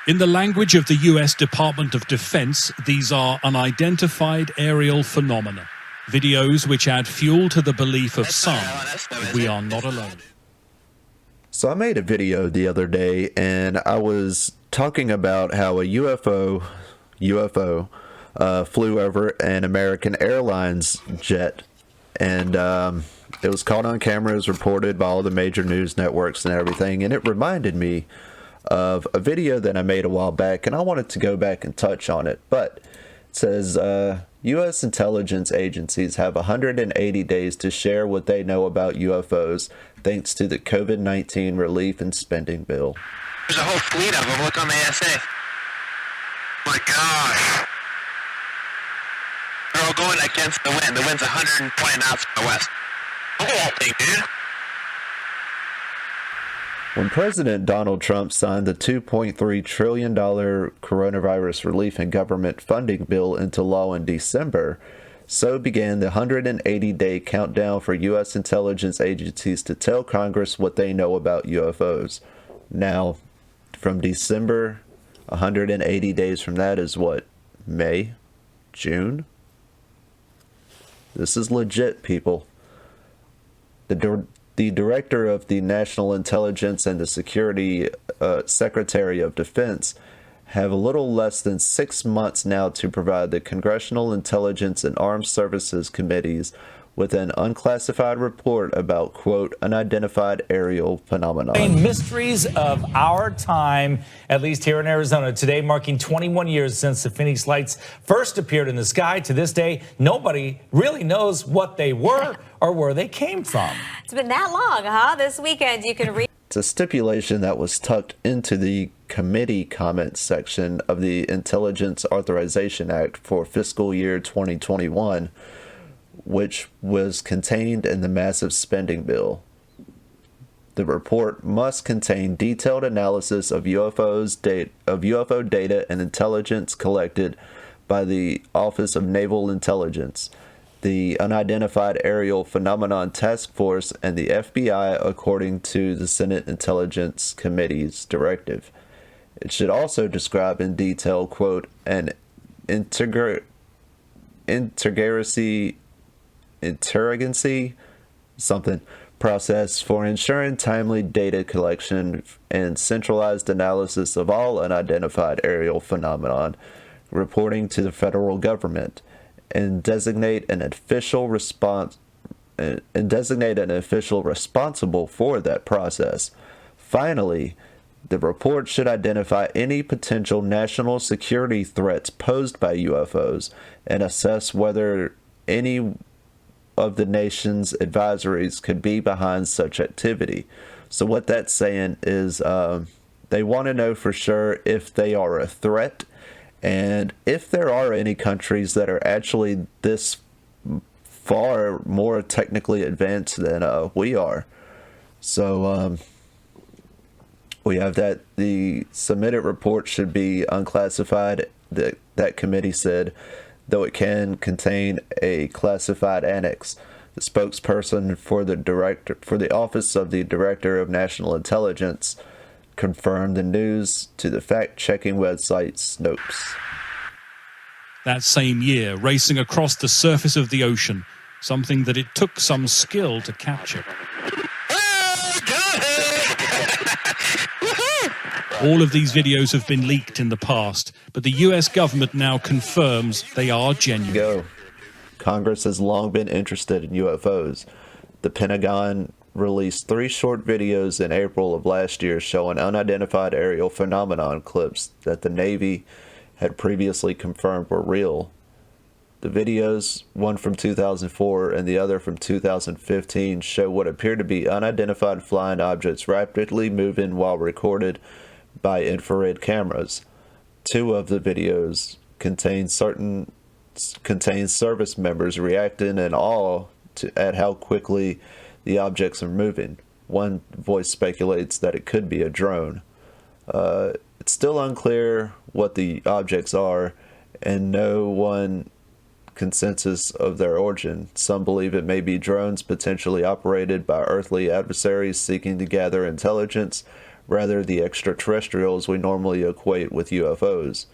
In the language of the US Department of Defense, these are unidentified aerial phenomena, videos which add fuel to the belief of some that we are not alone. So I made a video the other day and I was talking about how a UFO flew over an American Airlines jet, and it was caught on camera, it was reported by all the major news networks and everything, and it reminded me of a video that I made a while back, and I wanted to go back and touch on it. But it says U.S. intelligence agencies have 180 days to share what they know about UFOs thanks to the COVID-19 relief and spending bill. There's a whole fleet of them. Look on the ASA. My gosh. They're all going against the wind. The wind's 120 knots from the west. Look at that thing, dude. When President Donald Trump signed the $2.3 trillion coronavirus relief and government funding bill into law in December, so began the 180-day countdown for U.S. intelligence agencies to tell Congress what they know about UFOs. Now, from December, 180 days from that is what? May? June? This is legit, people. The Director of the National Intelligence and the Security Secretary of Defense have a little less than 6 months now to provide the Congressional Intelligence and Armed Services Committees with an unclassified report about, quote, unidentified aerial phenomenon. Mysteries of our time, at least here in Arizona. Today marking 21 years since the Phoenix Lights first appeared in the sky. To this day, nobody really knows what they were or where they came from. It's been that long, huh? This weekend you can read. It's a stipulation that was tucked into the committee comments section of the Intelligence Authorization Act for fiscal year 2021, which was contained in the massive spending bill. The report must contain detailed analysis of UFO data and intelligence collected by the Office of Naval Intelligence, the Unidentified Aerial Phenomenon Task Force, and the FBI, according to the Senate Intelligence Committee's directive. It should also describe in detail, quote, an interrogancy process for ensuring timely data collection and centralized analysis of all unidentified aerial phenomenon reporting to the federal government, and designate an official responsible for that process. Finally, the report should identify any potential national security threats posed by UFOs and assess whether any of the nation's advisories could be behind such activity. So what that's saying is they want to know for sure if they are a threat, and if there are any countries that are actually this far more technically advanced than we are. So we have that the submitted report should be unclassified. That committee said, though it can contain a classified annex. The spokesperson for the Office of the Director of National Intelligence confirmed the news to the fact-checking website Snopes. That same year, racing across the surface of the ocean, something that it took some skill to capture. All of these videos have been leaked in the past, but the US government now confirms they are genuine. Congress has long been interested in UFOs. The Pentagon released 3 short videos in April of last year showing unidentified aerial phenomenon clips that the Navy had previously confirmed were real. The videos, one from 2004 and the other from 2015, show what appear to be unidentified flying objects rapidly moving while recorded by infrared cameras. 2 of the videos contain service members reacting in awe at how quickly the objects are moving. One voice speculates that it could be a drone. It's still unclear what the objects are, and no one consensus of their origin. Some believe it may be drones potentially operated by earthly adversaries seeking to gather intelligence, rather the extraterrestrials we normally equate with UFOs.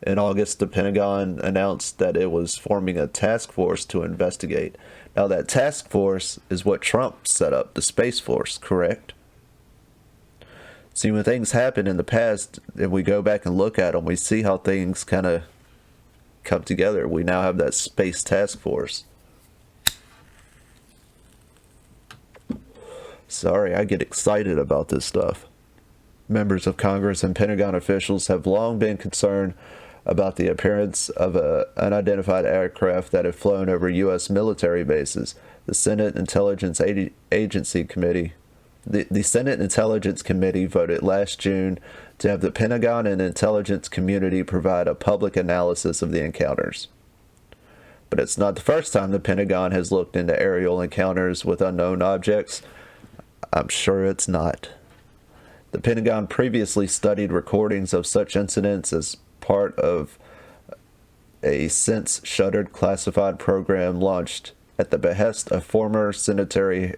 In August, the Pentagon announced that it was forming a task force to investigate. Now, that task force is what Trump set up, the Space Force, correct? See, when things happen in the past, if we go back and look at them, we see how things kind of come together. We now have that Space Task Force. Sorry, I get excited about this stuff. Members of Congress and Pentagon officials have long been concerned about the appearance of an unidentified aircraft that had flown over U.S. military bases. The Senate Intelligence Agency Committee The Senate Intelligence Committee voted last June to have the Pentagon and intelligence community provide a public analysis of the encounters. But it's not the first time the Pentagon has looked into aerial encounters with unknown objects. I'm sure it's not. The Pentagon previously studied recordings of such incidents as part of a since-shuttered classified program launched at the behest of former Senator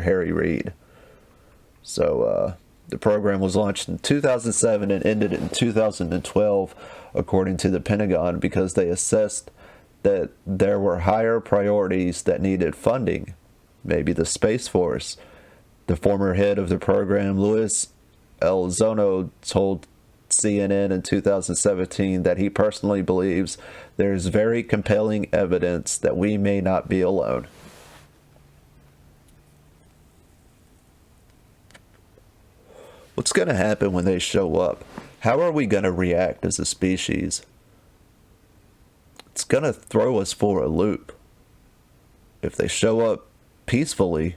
Harry Reid. So the program was launched in 2007 and ended in 2012, according to the Pentagon, because they assessed that there were higher priorities that needed funding, maybe the Space Force. The former head of the program, Luis Elizondo, told CNN in 2017 that he personally believes there is very compelling evidence that we may not be alone. What's going to happen when they show up? How are we going to react as a species? It's going to throw us for a loop. If they show up peacefully,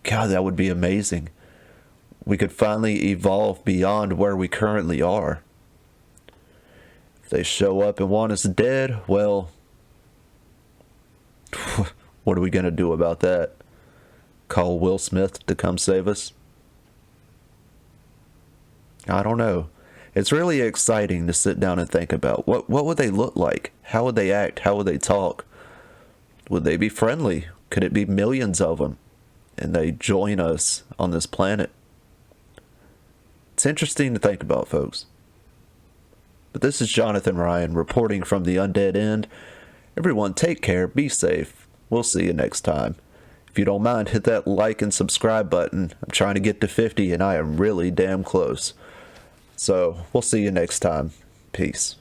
God, that would be amazing. We could finally evolve beyond where we currently are. If they show up and want us dead, well, what are we going to do about that? Call Will Smith to come save us? I don't know. It's really exciting to sit down and think about what would they look like? How would they act? How would they talk? Would they be friendly? Could it be millions of them and they join us on this planet? It's interesting to think about, folks. But this is Jonathan Ryan reporting from the Undead End. Everyone take care, be safe. We'll see you next time. If you don't mind, hit that like and subscribe button. I'm trying to get to 50 and I am really damn close. So we'll see you next time. Peace.